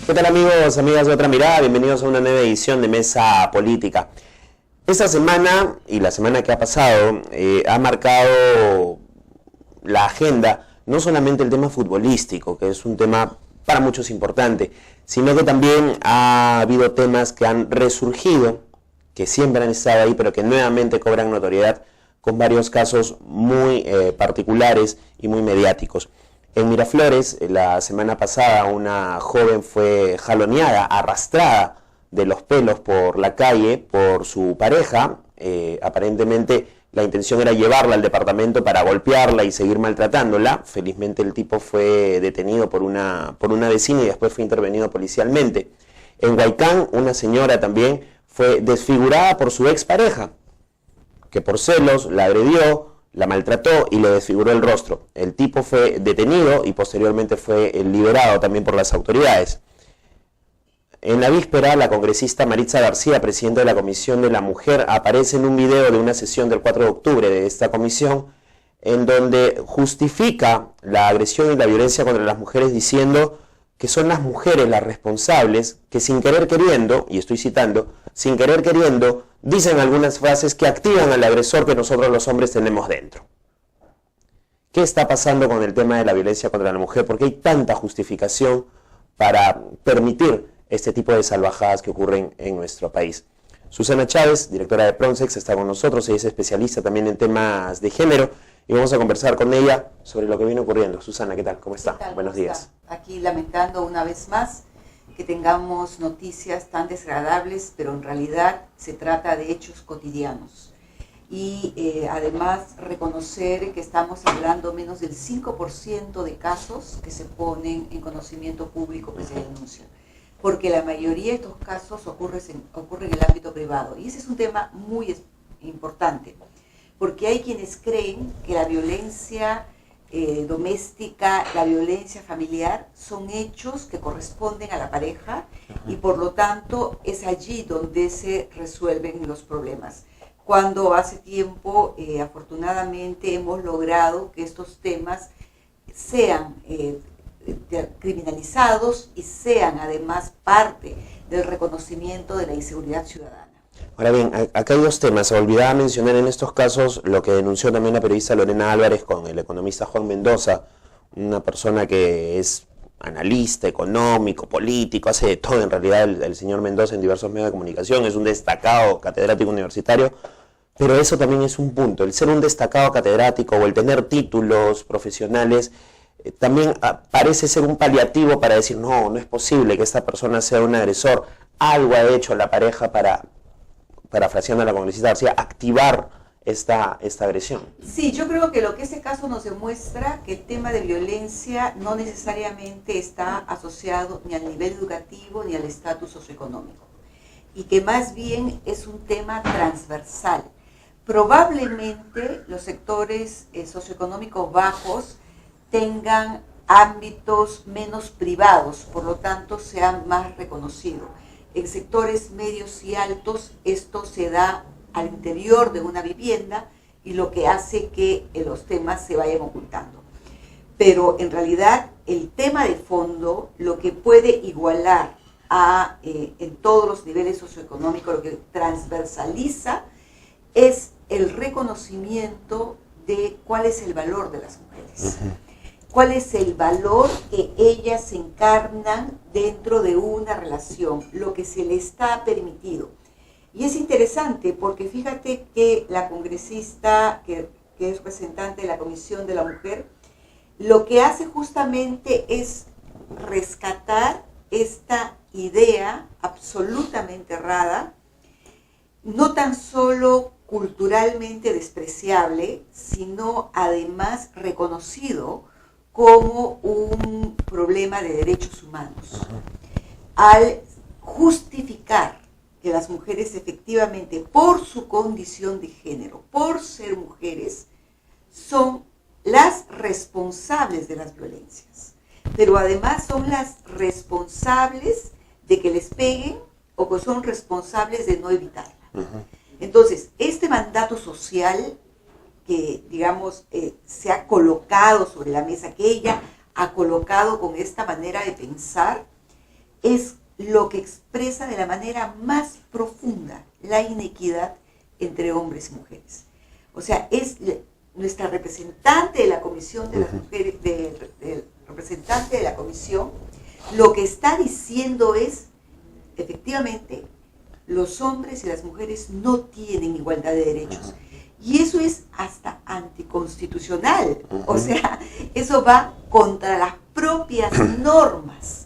¿Qué tal amigos, amigas de Otra Mirada? Bienvenidos a una nueva edición de Mesa Política. Esta semana y la semana que ha pasado ha marcado la agenda, no solamente el tema futbolístico, que es un tema para muchos importante, sino que también ha habido temas que han resurgido, que siempre han estado ahí, pero que nuevamente cobran notoriedad con varios casos muy particulares y muy mediáticos. En Miraflores, la semana pasada, una joven fue jaloneada, arrastrada de los pelos por la calle por su pareja. Aparentemente la intención era llevarla al departamento para golpearla y seguir maltratándola. Felizmente el tipo fue detenido por una vecina y después fue intervenido policialmente. En Huaycán, una señora también fue desfigurada por su expareja, que por celos la agredió, la maltrató y le desfiguró el rostro. El tipo fue detenido y posteriormente fue liberado también por las autoridades. En la víspera, la congresista Maritza García, presidenta de la Comisión de la Mujer, aparece en un video de una sesión del 4 de octubre de esta comisión, en donde justifica la agresión y la violencia contra las mujeres diciendo que son las mujeres las responsables que sin querer queriendo, y estoy citando, sin querer queriendo, dicen algunas frases que activan al agresor que nosotros los hombres tenemos dentro. ¿Qué está pasando con el tema de la violencia contra la mujer? ¿Por qué hay tanta justificación para permitir este tipo de salvajadas que ocurren en nuestro país? Susana Chávez, directora de Pronsex, está con nosotros. Ella es especialista también en temas de género y vamos a conversar con ella sobre lo que viene ocurriendo. Susana, ¿qué tal? ¿Cómo está? Buenos días. Aquí lamentando una vez más que tengamos noticias tan desagradables, pero en realidad se trata de hechos cotidianos. Y además reconocer que estamos hablando menos del 5% de casos que se ponen en conocimiento público, que se denuncian. Porque la mayoría de estos casos ocurre en el ámbito privado. Y ese es un tema muy importante, porque hay quienes creen que la violencia doméstica, la violencia familiar, son hechos que corresponden a la pareja y por lo tanto es allí donde se resuelven los problemas. Cuando hace tiempo, afortunadamente, hemos logrado que estos temas sean criminalizados y sean además parte del reconocimiento de la inseguridad ciudadana. Ahora bien, acá hay dos temas. Se olvidaba mencionar en estos casos lo que denunció también la periodista Lorena Álvarez con el economista Juan Mendoza, una persona que es analista económico, político, hace de todo en realidad el señor Mendoza en diversos medios de comunicación, es un destacado catedrático universitario, pero eso también es un punto. El ser un destacado catedrático o el tener títulos profesionales también parece ser un paliativo para decir no es posible que esta persona sea un agresor. Algo ha hecho la pareja parafraseando a la congresista García, activar esta agresión. Sí, yo creo que lo que ese caso nos demuestra que el tema de violencia no necesariamente está asociado ni al nivel educativo ni al estatus socioeconómico, y que más bien es un tema transversal. Probablemente los sectores socioeconómicos bajos tengan ámbitos menos privados, por lo tanto sean más reconocidos. En sectores medios y altos esto se da al interior de una vivienda y lo que hace que los temas se vayan ocultando. Pero en realidad el tema de fondo, lo que puede igualar en todos los niveles socioeconómicos, lo que transversaliza es el reconocimiento de cuál es el valor de las mujeres. ¿Cuál es el valor que ellas encarnan dentro de una relación? Lo que se les está permitido. Y es interesante porque fíjate que la congresista, que es representante de la Comisión de la Mujer, lo que hace justamente es rescatar esta idea absolutamente errada, no tan solo culturalmente despreciable, sino además reconocido como un problema de derechos humanos. Al justificar que las mujeres efectivamente, por su condición de género, por ser mujeres, son las responsables de las violencias, pero además son las responsables de que les peguen o que son responsables de no evitarla. Entonces, este mandato social que, digamos, se ha colocado sobre la mesa, que ella ha colocado con esta manera de pensar, es lo que expresa de la manera más profunda la inequidad entre hombres y mujeres. O sea, es nuestra representante de la Comisión de las Mujeres, representante de la Comisión, lo que está diciendo es, efectivamente, los hombres y las mujeres no tienen igualdad de derechos. Y eso es hasta anticonstitucional. O sea, eso va contra las propias normas,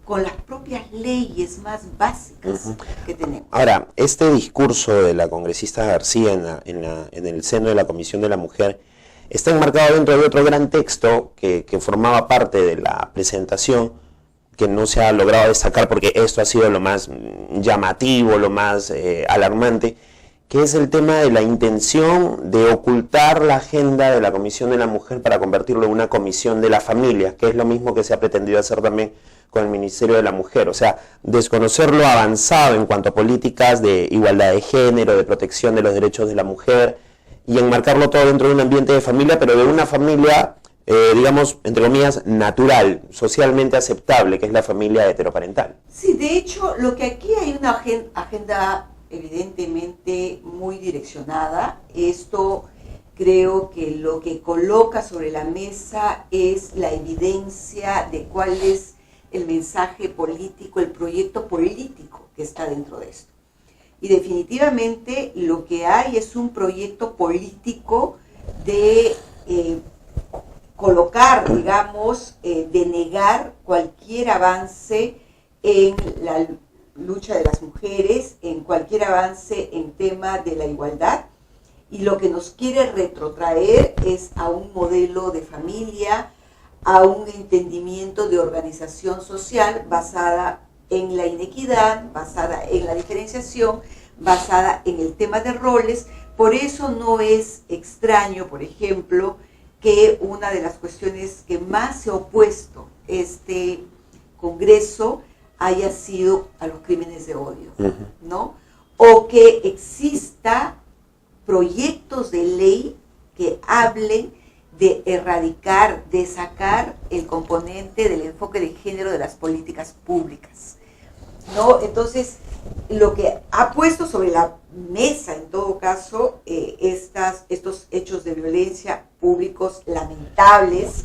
con las propias leyes más básicas que tenemos. Ahora, este discurso de la congresista García en el seno de la Comisión de la Mujer está enmarcado dentro de otro gran texto que formaba parte de la presentación, que no se ha logrado destacar porque esto ha sido lo más llamativo, lo más alarmante, que es el tema de la intención de ocultar la agenda de la Comisión de la Mujer para convertirlo en una comisión de la familia, que es lo mismo que se ha pretendido hacer también con el Ministerio de la Mujer. O sea, desconocer lo avanzado en cuanto a políticas de igualdad de género, de protección de los derechos de la mujer, y enmarcarlo todo dentro de un ambiente de familia, pero de una familia, digamos, entre comillas, natural, socialmente aceptable, que es la familia heteroparental. Sí, de hecho, lo que aquí hay una agenda evidentemente muy direccionada. Esto creo que lo que coloca sobre la mesa es la evidencia de cuál es el mensaje político, el proyecto político que está dentro de esto. Y definitivamente lo que hay es un proyecto político de colocar, digamos, de negar cualquier avance en la lucha de las mujeres, en cualquier avance en tema de la igualdad, y lo que nos quiere retrotraer es a un modelo de familia, a un entendimiento de organización social basada en la inequidad, basada en la diferenciación, basada en el tema de roles. Por eso no es extraño, por ejemplo, que una de las cuestiones que más se ha opuesto este Congreso haya sido a los crímenes de odio, ¿no? O que exista proyectos de ley que hablen de erradicar, de sacar el componente del enfoque de género de las políticas públicas, ¿no? Entonces, lo que ha puesto sobre la mesa, en todo caso, estos hechos de violencia públicos lamentables,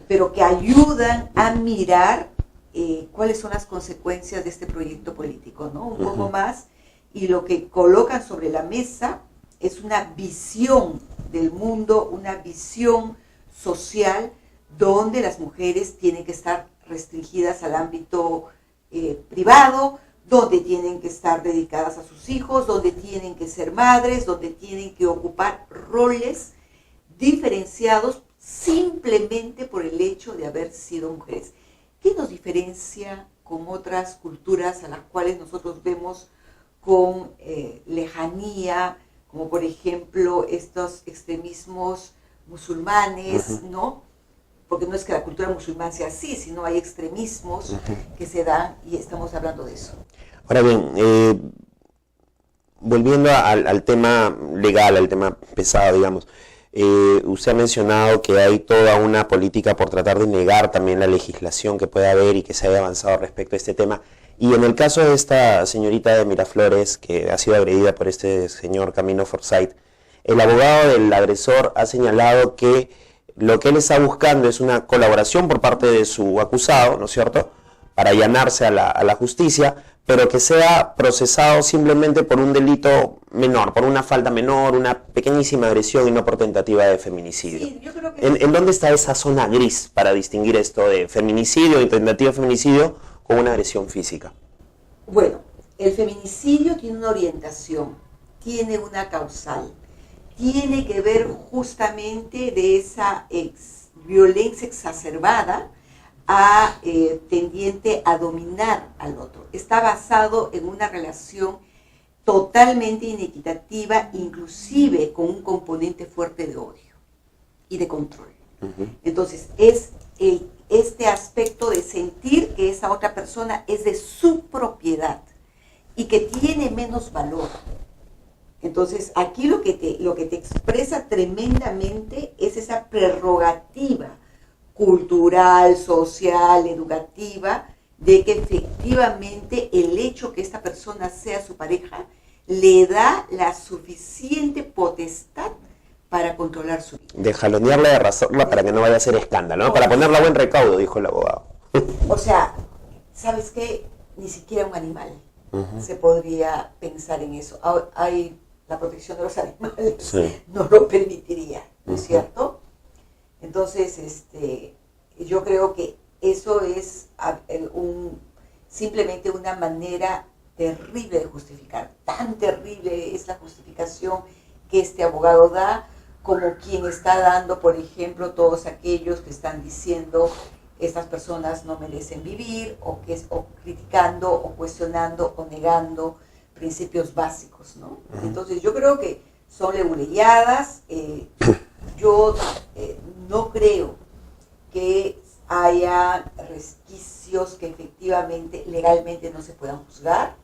pero que ayudan a mirar cuáles son las consecuencias de este proyecto político, ¿no? Un poco más, y lo que colocan sobre la mesa es una visión del mundo, una visión social donde las mujeres tienen que estar restringidas al ámbito privado, donde tienen que estar dedicadas a sus hijos, donde tienen que ser madres, donde tienen que ocupar roles diferenciados simplemente por el hecho de haber sido mujeres. ¿Qué nos diferencia con otras culturas a las cuales nosotros vemos con lejanía, como por ejemplo estos extremismos musulmanes, ¿no? Porque no es que la cultura musulmana sea así, sino hay extremismos que se dan y estamos hablando de eso. Ahora bien, volviendo al tema legal, al tema pesado, digamos, usted ha mencionado que hay toda una política por tratar de negar también la legislación que pueda haber y que se haya avanzado respecto a este tema. Y en el caso de esta señorita de Miraflores, que ha sido agredida por este señor Camino Forsyth, el abogado del agresor ha señalado que lo que él está buscando es una colaboración por parte de su acusado, ¿no es cierto?, para allanarse a la justicia, pero que sea procesado simplemente por un delito menor, por una falta menor, una pequeñísima agresión y no por tentativa de feminicidio. Sí, yo creo que ¿En dónde está esa zona gris para distinguir esto de feminicidio y tentativa de feminicidio con una agresión física? Bueno, el feminicidio tiene una orientación, tiene una causal, tiene que ver justamente de esa violencia exacerbada tendiente a dominar al otro. Está basado en una relación totalmente inequitativa, inclusive con un componente fuerte de odio y de control. Entonces, es este aspecto de sentir que esa otra persona es de su propiedad y que tiene menos valor. Entonces, aquí lo que te expresa tremendamente es esa prerrogativa cultural, social, educativa, de que efectivamente el hecho que esta persona sea su pareja le da la suficiente potestad para controlar su vida. De jalonearla, de arrasarla para que no vaya a hacer escándalo, ¿no? Para ponerla a buen recaudo, dijo el abogado. O sea, ¿sabes qué? Ni siquiera un animal se podría pensar en eso. Hay la protección de los animales, no lo permitiría, ¿no es cierto? Entonces, yo creo que eso es simplemente una manera terrible de justificar. Tan terrible es la justificación que este abogado da, como quien está dando, por ejemplo, todos aquellos que están diciendo estas personas no merecen vivir, o criticando, o cuestionando, o negando principios básicos, ¿no? Entonces yo creo que son leguleyadas. Yo no creo que haya resquicios que efectivamente legalmente no se puedan juzgar.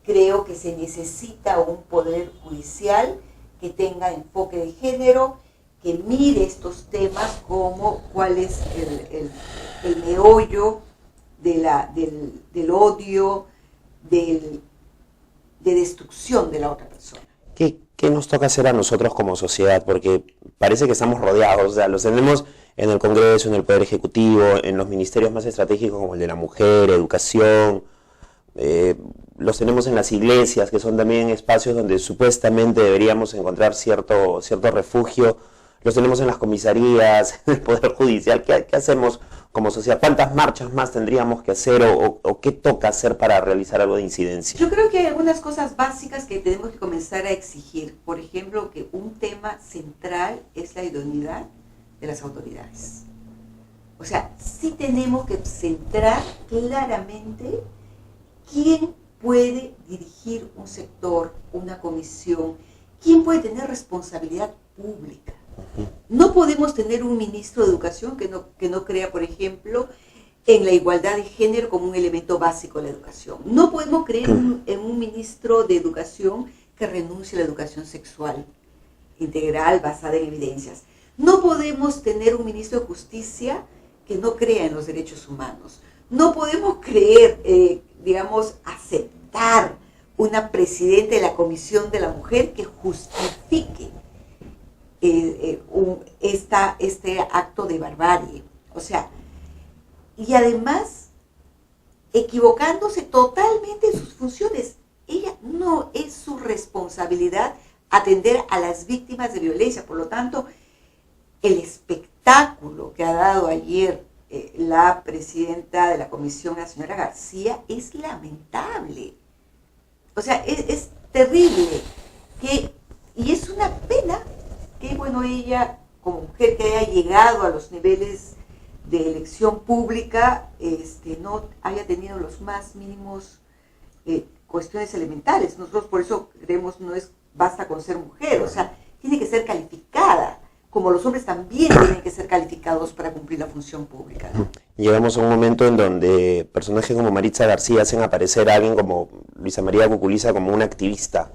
Creo que se necesita un poder judicial que tenga enfoque de género, que mire estos temas como cuál es el meollo del odio, de destrucción de la otra persona. ¿Qué nos toca hacer a nosotros como sociedad? Porque parece que estamos rodeados, o sea, los tenemos en el Congreso, en el Poder Ejecutivo, en los ministerios más estratégicos como el de la mujer, educación, los tenemos en las iglesias, que son también espacios donde supuestamente deberíamos encontrar cierto refugio, los tenemos en las comisarías, en el Poder Judicial. ¿Qué hacemos como sociedad? ¿Cuántas marchas más tendríamos que hacer o qué toca hacer para realizar algo de incidencia? Yo creo que hay algunas cosas básicas que tenemos que comenzar a exigir. Por ejemplo, que un tema central es la idoneidad de las autoridades. O sea, sí tenemos que centrar claramente quién puede dirigir un sector, una comisión, quién puede tener responsabilidad pública. No podemos tener un ministro de Educación que no crea, por ejemplo, en la igualdad de género como un elemento básico de la educación. No podemos creer en un ministro de Educación que renuncie a la educación sexual integral basada en evidencias. No podemos tener un ministro de Justicia que no crea en los derechos humanos. No podemos aceptar una presidenta de la Comisión de la Mujer que justifique este acto de barbarie. O sea, y además equivocándose totalmente en sus funciones. Ella no es su responsabilidad atender a las víctimas de violencia. Por lo tanto, el espectáculo que ha dado ayer la presidenta de la comisión, la señora García, es lamentable. O sea, es terrible. Y es una pena que, ella, como mujer que haya llegado a los niveles de elección pública, no haya tenido los más mínimos cuestiones elementales. Nosotros por eso creemos basta con ser mujer, o sea, tiene que ser calificada, como los hombres también tienen que ser calificados para cumplir la función pública, ¿no? Llegamos a un momento en donde personajes como Maritza García hacen aparecer a alguien como Luisa María Cuculiza como una activista,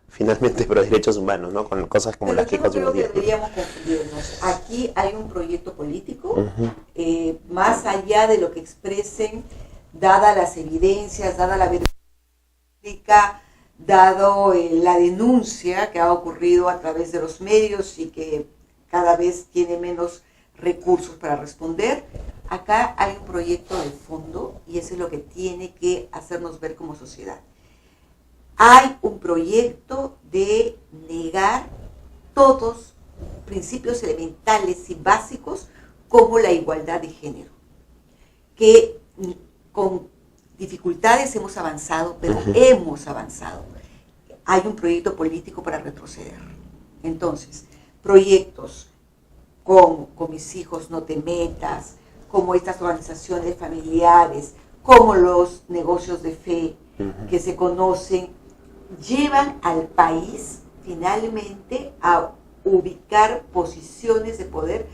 finalmente, por derechos humanos, ¿no? Con cosas como las que consumimos. Pero yo creo que deberíamos confundirnos. Aquí hay un proyecto político, más allá de lo que expresen, dadas las evidencias, dada la verdad pública, dado la denuncia que ha ocurrido a través de los medios y que cada vez tiene menos recursos para responder. Acá hay un proyecto de fondo y eso es lo que tiene que hacernos ver como sociedad. Hay un proyecto de negar todos principios elementales y básicos como la igualdad de género, que con dificultades hemos avanzado, pero hemos avanzado. Hay un proyecto político para retroceder. Entonces, proyectos como Con mis hijos no te metas, como estas organizaciones familiares, como los negocios de fe que se conocen, llevan al país finalmente a ubicar posiciones de poder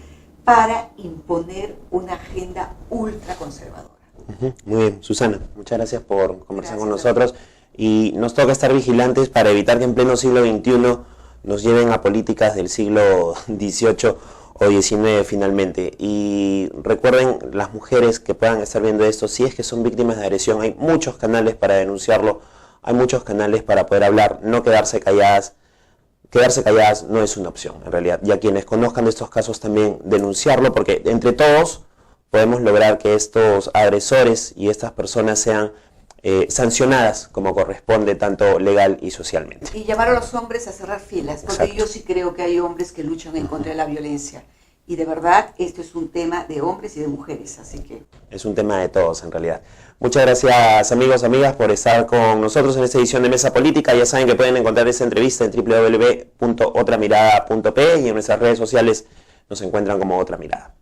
para imponer una agenda ultraconservadora. Muy bien, Susana, muchas gracias por conversar con nosotros y nos toca estar vigilantes para evitar que en pleno siglo XXI nos lleven a políticas del siglo XVIII o 19 finalmente. Y recuerden, las mujeres que puedan estar viendo esto, si es que son víctimas de agresión, hay muchos canales para denunciarlo, hay muchos canales para poder hablar, no quedarse calladas. Quedarse calladas no es una opción, en realidad. Y a quienes conozcan de estos casos también denunciarlo, porque entre todos podemos lograr que estos agresores y estas personas sean sancionadas como corresponde, tanto legal y socialmente. Y llamar a los hombres a cerrar filas, porque Exacto. yo sí creo que hay hombres que luchan en contra de la violencia. Y de verdad, esto es un tema de hombres y de mujeres, así que... Es un tema de todos, en realidad. Muchas gracias, amigos, amigas, por estar con nosotros en esta edición de Mesa Política. Ya saben que pueden encontrar esta entrevista en www.otramirada.pe y en nuestras redes sociales nos encuentran como Otra Mirada.